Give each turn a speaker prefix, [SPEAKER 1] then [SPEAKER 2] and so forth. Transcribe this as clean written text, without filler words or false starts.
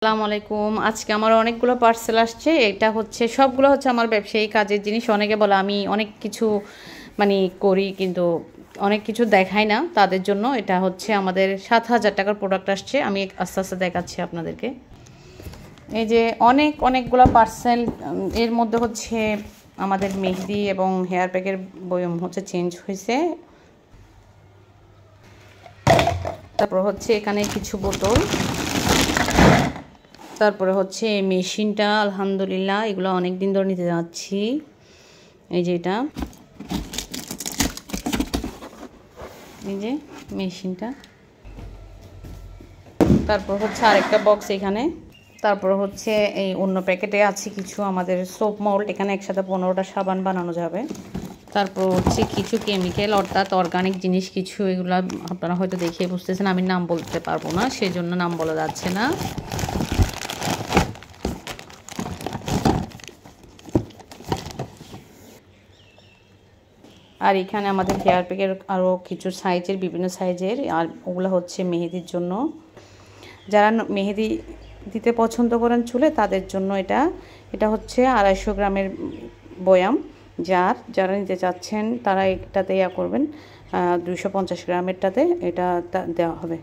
[SPEAKER 1] আসসালামু আলাইকুম। আজকে আমার অনেকগুলো পার্সেল আসছে। এটা হচ্ছে সবগুলো হচ্ছে আমার ব্যবসায়ী কাজের জিনিস। অনেকে বলে আমি অনেক কিছু মানে করি কিন্তু অনেক কিছু দেখাই না, তাদের জন্য এটা হচ্ছে আমাদের 7,000 টাকার প্রোডাক্ট আসছে। আমি আস্তে আস্তে দেখাচ্ছি আপনাদেরকে। এই যে অনেকগুলো পার্সেল, এর মধ্যে হচ্ছে আমাদের মেহেদি এবং হেয়ার প্যাকের বয়ম হচ্ছে চেঞ্জ হয়েছে। তারপর হচ্ছে এখানে কিছু বোতল, তারপরে হচ্ছে এই মেশিনটা আলহামদুলিল্লাহ এগুলো অনেক দিন ধরে নিতে যাচ্ছি। এই যে এটা, এই যে মেশিনটা। তারপর হচ্ছে আরেকটা বক্স এখানে। তারপর হচ্ছে এই অন্য প্যাকেটে আছে কিছু আমাদের সোপ মোল্ড, এখানে একসাথে 15টা সাবান বানানো যাবে। তারপর হচ্ছে কিছু কেমিক্যাল অর্থাৎ অর্গানিক জিনিস কিছু, এগুলো আপনারা হয়তো দেখে বুঝতেছেন, আমি নাম বলতে পারবো না, সেই জন্য নাম বলা যাচ্ছে না। আর এখানে আমাদের হেয়ার প্যাকের আরও কিছু সাইজের, বিভিন্ন সাইজের, আর ওগুলো হচ্ছে মেহেদির জন্য। যারা মেহেদি দিতে পছন্দ করেন চুলে তাদের জন্য এটা হচ্ছে 250 গ্রামের বয়াম। যারা নিতে চাচ্ছেন তারা এটাতে করবেন, 250 গ্রামেরটাতে এটা দেওয়া হবে।